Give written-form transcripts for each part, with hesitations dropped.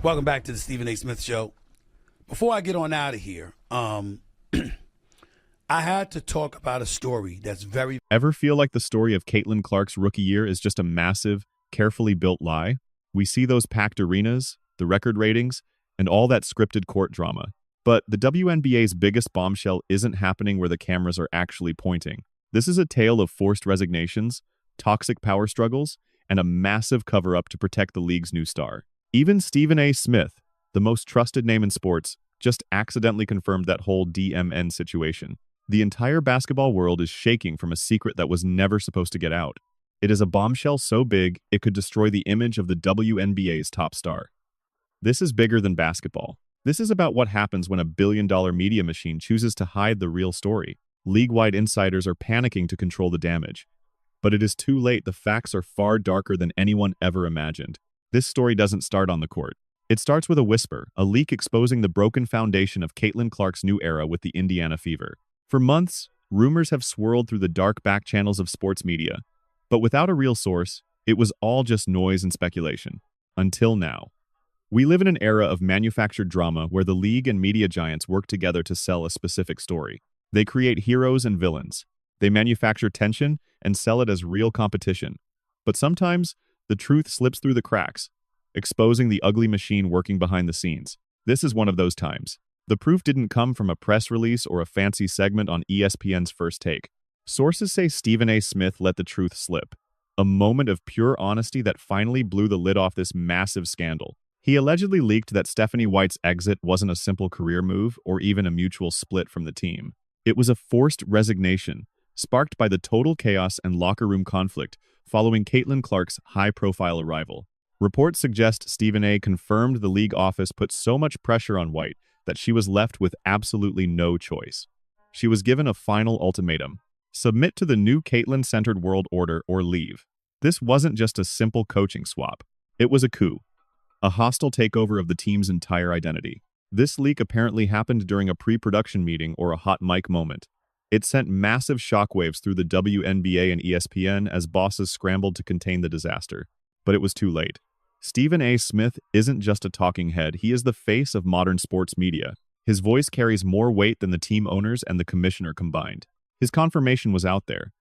Welcome back to the Stephen A. Smith Show. Before I get on out of here, I had to talk about a story that's very... Ever feel like the story of Caitlin Clark's rookie year is just a massive, carefully built lie? We see those packed arenas, the record ratings, and all that scripted court drama. But the WNBA's biggest bombshell isn't happening where the cameras are actually pointing. This is a tale of forced resignations, toxic power struggles, and a massive cover-up to protect the league's new star. Even Stephen A. Smith, the most trusted name in sports, just accidentally confirmed that whole DMN situation. The entire basketball world is shaking from a secret that was never supposed to get out. It is a bombshell so big, it could destroy the image of the WNBA's top star. This is bigger than basketball. This is about what happens when a billion-dollar media machine chooses to hide the real story. League-wide insiders are panicking to control the damage. But it is too late. The facts are far darker than anyone ever imagined. This story doesn't start on the court. It starts with a whisper, a leak exposing the broken foundation of Caitlin Clark's new era with the Indiana Fever. For months, rumors have swirled through the dark back channels of sports media. But without a real source, it was all just noise and speculation. Until now. We live in an era of manufactured drama where the league and media giants work together to sell a specific story. They create heroes and villains. They manufacture tension and sell it as real competition. But sometimes, the truth slips through the cracks, exposing the ugly machine working behind the scenes. This is one of those times. The proof didn't come from a press release or a fancy segment on ESPN's First Take. Sources say Stephen A. Smith let the truth slip. A moment of pure honesty that finally blew the lid off this massive scandal. He allegedly leaked that Stephanie White's exit wasn't a simple career move or even a mutual split from the team. It was a forced resignation, sparked by the total chaos and locker room conflict following Caitlin Clark's high-profile arrival. Reports suggest Stephen A. confirmed the league office put so much pressure on White that she was left with absolutely no choice. She was given a final ultimatum: submit to the new Caitlin-centered world order or leave. This wasn't just a simple coaching swap. It was a coup, a hostile takeover of the team's entire identity. This leak apparently happened during a pre-production meeting or a hot mic moment. It sent massive shockwaves through the WNBA and ESPN as bosses scrambled to contain the disaster. But it was too late. Stephen A. Smith isn't just a talking head, he is the face of modern sports media. His voice carries more weight than the team owners and the commissioner combined. His confirmation was out there.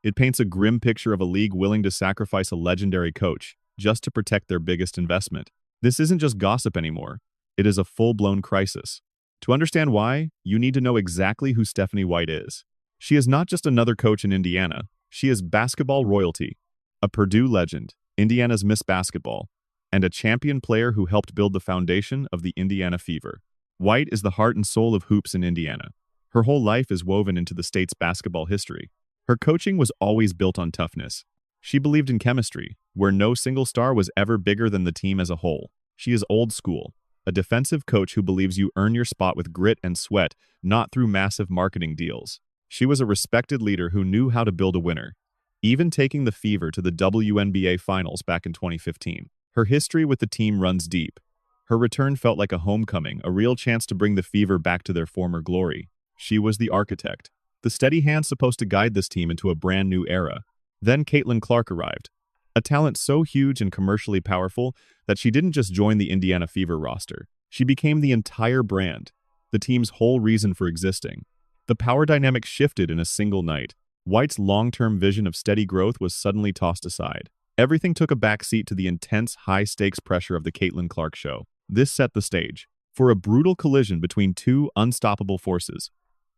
It paints a grim picture of a league willing to sacrifice a legendary coach just to protect their biggest investment. This isn't just gossip anymore. It is a full-blown crisis. To understand why, you need to know exactly who Stephanie White is. She is not just another coach in Indiana. She is basketball royalty, a Purdue legend, Indiana's Miss Basketball, and a champion player who helped build the foundation of the Indiana Fever. White is the heart and soul of hoops in Indiana. Her whole life is woven into the state's basketball history. Her coaching was always built on toughness. She believed in chemistry, where no single star was ever bigger than the team as a whole. She is old school, a defensive coach who believes you earn your spot with grit and sweat, not through massive marketing deals. She was a respected leader who knew how to build a winner, even taking the Fever to the WNBA Finals back in 2015. Her history with the team runs deep. Her return felt like a homecoming, a real chance to bring the Fever back to their former glory. She was the architect, the steady hand supposed to guide this team into a brand new era. Then Caitlin Clark arrived, a talent so huge and commercially powerful that she didn't just join the Indiana Fever roster. She became the entire brand, the team's whole reason for existing. The power dynamic shifted in a single night. White's long-term vision of steady growth was suddenly tossed aside. Everything took a backseat to the intense, high-stakes pressure of the Caitlin Clark show. This set the stage for a brutal collision between two unstoppable forces: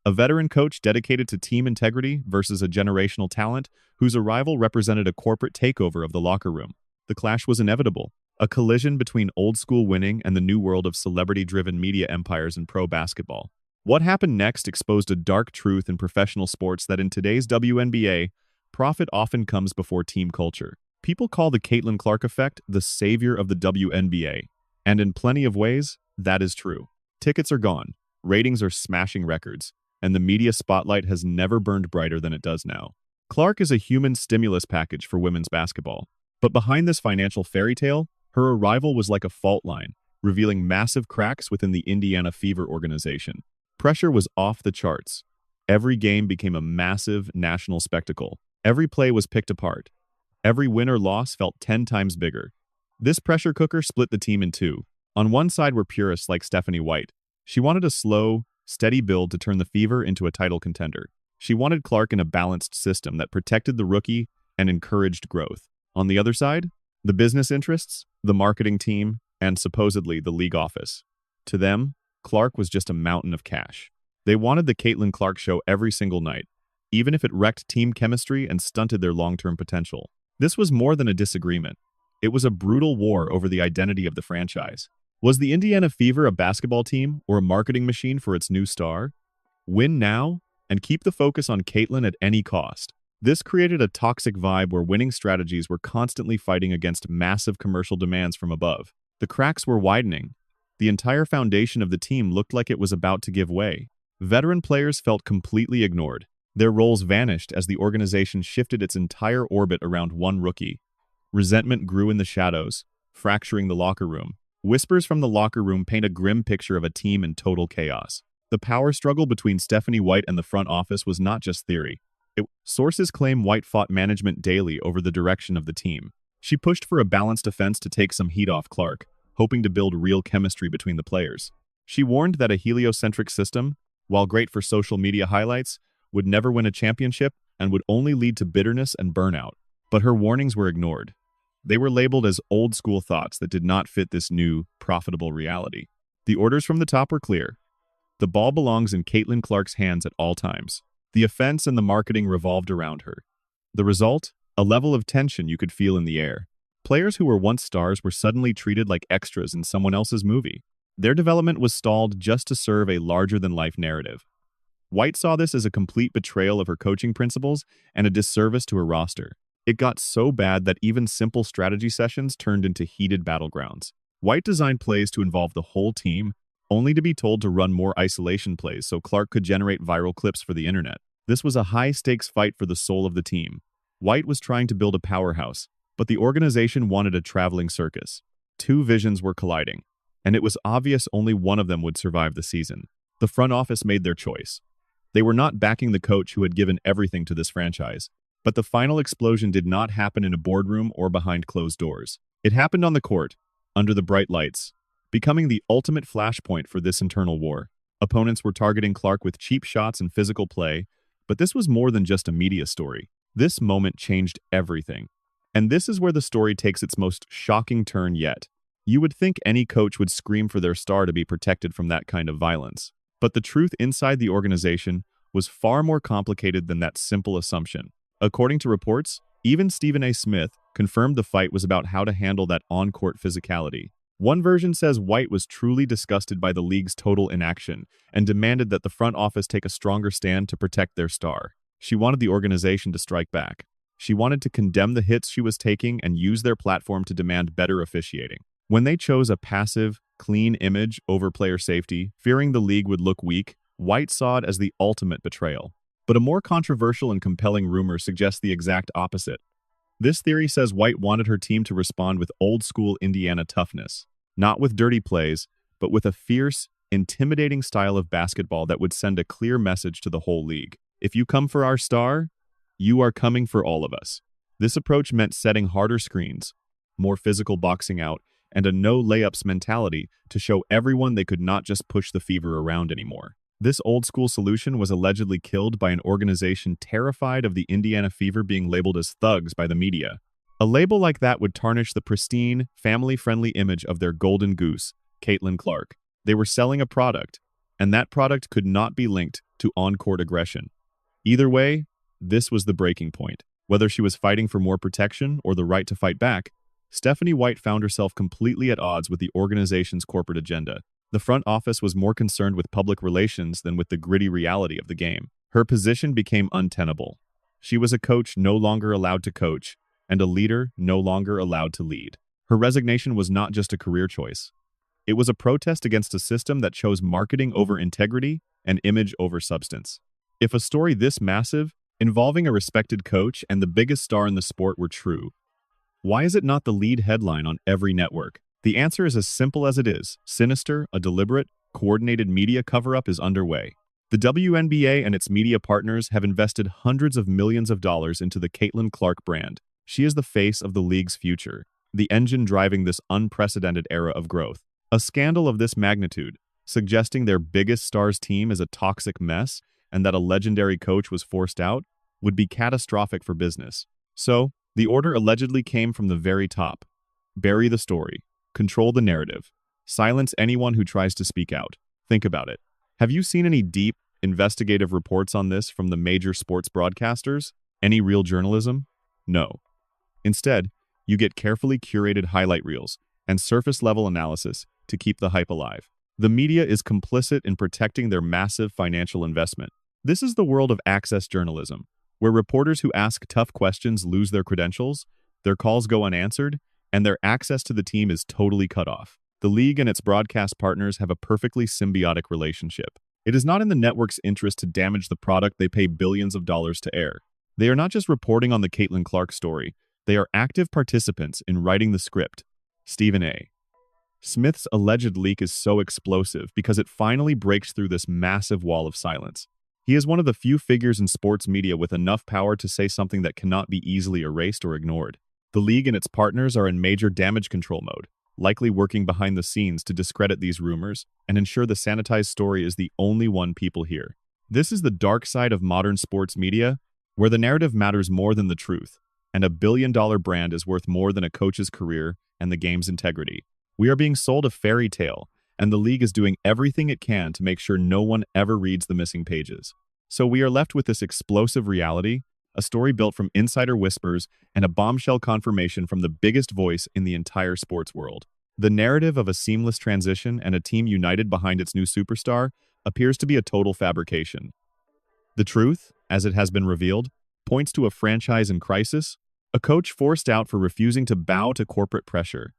a veteran coach dedicated to team integrity versus a generational talent whose arrival represented a corporate takeover of the locker room. The clash was inevitable, a collision between old-school winning and the new world of celebrity-driven media empires in pro basketball. What happened next exposed a dark truth in professional sports that in today's WNBA, profit often comes before team culture. People call the Caitlin Clark effect the savior of the WNBA, and in plenty of ways, that is true. Tickets are gone, ratings are smashing records, and the media spotlight has never burned brighter than it does now. Clark is a human stimulus package for women's basketball. But behind this financial fairy tale, her arrival was like a fault line, revealing massive cracks within the Indiana Fever organization. Pressure was off the charts. Every game became a massive national spectacle. Every play was picked apart. Every win or loss felt 10 times bigger. This pressure cooker split the team in two. On one side were purists like Stephanie White. She wanted a slow, steady build to turn the Fever into a title contender. She wanted Clark in a balanced system that protected the rookie and encouraged growth. On the other side, the business interests, the marketing team, and supposedly the league office. To them, Clark was just a mountain of cash. They wanted the Caitlin Clark show every single night, even if it wrecked team chemistry and stunted their long-term potential. This was more than a disagreement. It was a brutal war over the identity of the franchise. Was the Indiana Fever a basketball team or a marketing machine for its new star? Win now and keep the focus on Caitlin at any cost. This created a toxic vibe where winning strategies were constantly fighting against massive commercial demands from above. The cracks were widening. The entire foundation of the team looked like it was about to give way. Veteran players felt completely ignored. Their roles vanished as the organization shifted its entire orbit around one rookie. Resentment grew in the shadows, fracturing the locker room. Whispers from the locker room paint a grim picture of a team in total chaos. The power struggle between Stephanie White and the front office was not just theory. Sources claim White fought management daily over the direction of the team. She pushed for a balanced offense to take some heat off Clark, hoping to build real chemistry between the players. She warned that a heliocentric system, while great for social media highlights, would never win a championship and would only lead to bitterness and burnout. But her warnings were ignored. They were labeled as old-school thoughts that did not fit this new, profitable reality. The orders from the top were clear. The ball belongs in Caitlin Clark's hands at all times. The offense and the marketing revolved around her. The result? A level of tension you could feel in the air. Players who were once stars were suddenly treated like extras in someone else's movie. Their development was stalled just to serve a larger-than-life narrative. White saw this as a complete betrayal of her coaching principles and a disservice to her roster. It got so bad that even simple strategy sessions turned into heated battlegrounds. White designed plays to involve the whole team, only to be told to run more isolation plays so Clark could generate viral clips for the internet. This was a high-stakes fight for the soul of the team. White was trying to build a powerhouse, but the organization wanted a traveling circus. Two visions were colliding, and it was obvious only one of them would survive the season. The front office made their choice. They were not backing the coach who had given everything to this franchise. But the final explosion did not happen in a boardroom or behind closed doors. It happened on the court, under the bright lights, becoming the ultimate flashpoint for this internal war. Opponents were targeting Clark with cheap shots and physical play, but this was more than just a media story. This moment changed everything. And this is where the story takes its most shocking turn yet. You would think any coach would scream for their star to be protected from that kind of violence. But the truth inside the organization was far more complicated than that simple assumption. According to reports, even Stephen A. Smith confirmed the fight was about how to handle that on-court physicality. One version says White was truly disgusted by the league's total inaction and demanded that the front office take a stronger stand to protect their star. She wanted the organization to strike back. She wanted to condemn the hits she was taking and use their platform to demand better officiating. When they chose a passive, clean image over player safety, fearing the league would look weak, White saw it as the ultimate betrayal. But a more controversial and compelling rumor suggests the exact opposite. This theory says White wanted her team to respond with old-school Indiana toughness, not with dirty plays, but with a fierce, intimidating style of basketball that would send a clear message to the whole league. If you come for our star, you are coming for all of us. This approach meant setting harder screens, more physical boxing out, and a no-layups mentality to show everyone they could not just push the Fever around anymore. This old-school solution was allegedly killed by an organization terrified of the Indiana Fever being labeled as thugs by the media. A label like that would tarnish the pristine, family-friendly image of their golden goose, Caitlin Clark. They were selling a product, and that product could not be linked to on-court aggression. Either way, this was the breaking point. Whether she was fighting for more protection or the right to fight back, Stephanie White found herself completely at odds with the organization's corporate agenda. The front office was more concerned with public relations than with the gritty reality of the game. Her position became untenable. She was a coach no longer allowed to coach, and a leader no longer allowed to lead. Her resignation was not just a career choice. It was a protest against a system that chose marketing over integrity and image over substance. If a story this massive, involving a respected coach and the biggest star in the sport were true, why is it not the lead headline on every network? The answer is as simple as it is. Sinister, a deliberate, coordinated media cover-up is underway. The WNBA and its media partners have invested hundreds of millions of dollars into the Caitlin Clark brand. She is the face of the league's future, the engine driving this unprecedented era of growth. A scandal of this magnitude, suggesting their biggest stars team is a toxic mess and that a legendary coach was forced out, would be catastrophic for business. So, the order allegedly came from the very top. Bury the story. Control the narrative. Silence anyone who tries to speak out. Think about it. Have you seen any deep, investigative reports on this from the major sports broadcasters? Any real journalism? No. Instead, you get carefully curated highlight reels and surface-level analysis to keep the hype alive. The media is complicit in protecting their massive financial investment. This is the world of access journalism, where reporters who ask tough questions lose their credentials, their calls go unanswered, and their access to the team is totally cut off. The league and its broadcast partners have a perfectly symbiotic relationship. It is not in the network's interest to damage the product they pay billions of dollars to air. They are not just reporting on the Caitlin Clark story, they are active participants in writing the script. Stephen A. Smith's alleged leak is so explosive because it finally breaks through this massive wall of silence. He is one of the few figures in sports media with enough power to say something that cannot be easily erased or ignored. The league and its partners are in major damage control mode, likely working behind the scenes to discredit these rumors and ensure the sanitized story is the only one people hear. This is the dark side of modern sports media, where the narrative matters more than the truth, and a billion-dollar brand is worth more than a coach's career and the game's integrity. We are being sold a fairy tale, and the league is doing everything it can to make sure no one ever reads the missing pages. So we are left with this explosive reality, a story built from insider whispers and a bombshell confirmation from the biggest voice in the entire sports world. The narrative of a seamless transition and a team united behind its new superstar appears to be a total fabrication. The truth, as it has been revealed, points to a franchise in crisis, a coach forced out for refusing to bow to corporate pressure,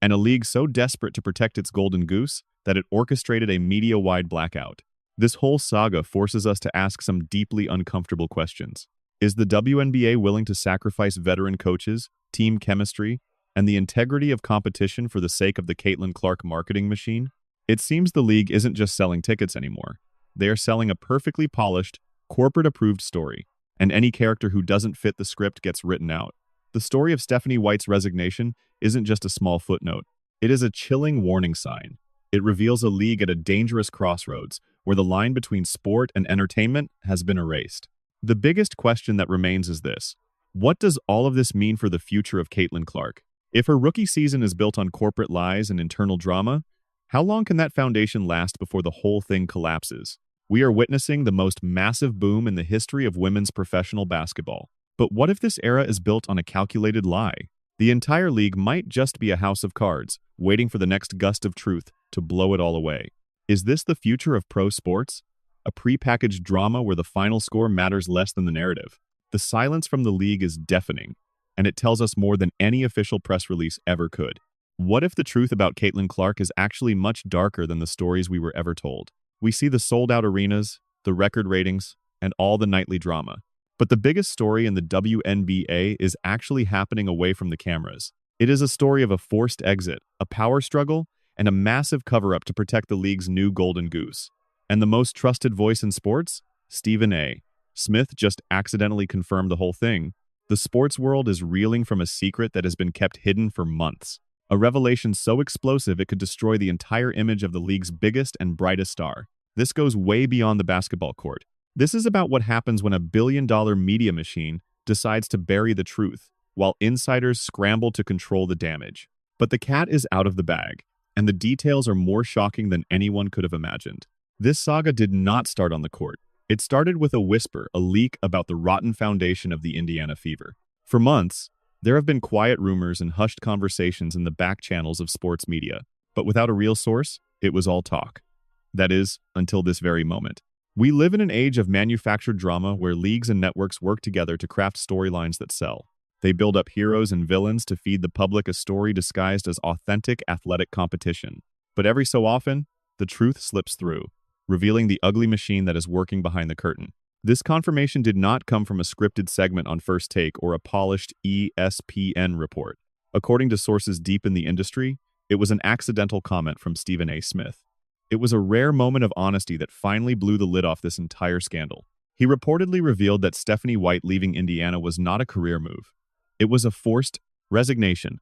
and a league so desperate to protect its golden goose that it orchestrated a media-wide blackout. This whole saga forces us to ask some deeply uncomfortable questions. Is the WNBA willing to sacrifice veteran coaches, team chemistry, and the integrity of competition for the sake of the Caitlin Clark marketing machine? It seems the league isn't just selling tickets anymore. They are selling a perfectly polished, corporate-approved story, and any character who doesn't fit the script gets written out. The story of Stephanie White's resignation isn't just a small footnote. It is a chilling warning sign. It reveals a league at a dangerous crossroads, where the line between sport and entertainment has been erased. The biggest question that remains is this: what does all of this mean for the future of Caitlin Clark? If her rookie season is built on corporate lies and internal drama, how long can that foundation last before the whole thing collapses? We are witnessing the most massive boom in the history of women's professional basketball. But what if this era is built on a calculated lie? The entire league might just be a house of cards, waiting for the next gust of truth to blow it all away. Is this the future of pro sports? A prepackaged drama where the final score matters less than the narrative? The silence from the league is deafening, and it tells us more than any official press release ever could. What if the truth about Caitlin Clark is actually much darker than the stories we were ever told? We see the sold-out arenas, the record ratings, and all the nightly drama. But the biggest story in the WNBA is actually happening away from the cameras. It is a story of a forced exit, a power struggle, and a massive cover-up to protect the league's new golden goose. And the most trusted voice in sports? Stephen A. Smith just accidentally confirmed the whole thing. The sports world is reeling from a secret that has been kept hidden for months. A revelation so explosive it could destroy the entire image of the league's biggest and brightest star. This goes way beyond the basketball court. This is about what happens when a billion-dollar media machine decides to bury the truth, while insiders scramble to control the damage. But the cat is out of the bag, and the details are more shocking than anyone could have imagined. This saga did not start on the court. It started with a whisper, a leak about the rotten foundation of the Indiana Fever. For months, there have been quiet rumors and hushed conversations in the back channels of sports media, but without a real source, it was all talk. That is, until this very moment. We live in an age of manufactured drama where leagues and networks work together to craft storylines that sell. They build up heroes and villains to feed the public a story disguised as authentic athletic competition. But every so often, the truth slips through, revealing the ugly machine that is working behind the curtain. This confirmation did not come from a scripted segment on First Take or a polished ESPN report. According to sources deep in the industry, it was an accidental comment from Stephen A. Smith. It was a rare moment of honesty that finally blew the lid off this entire scandal. He reportedly revealed that Stephanie White leaving Indiana was not a career move. It was a forced resignation,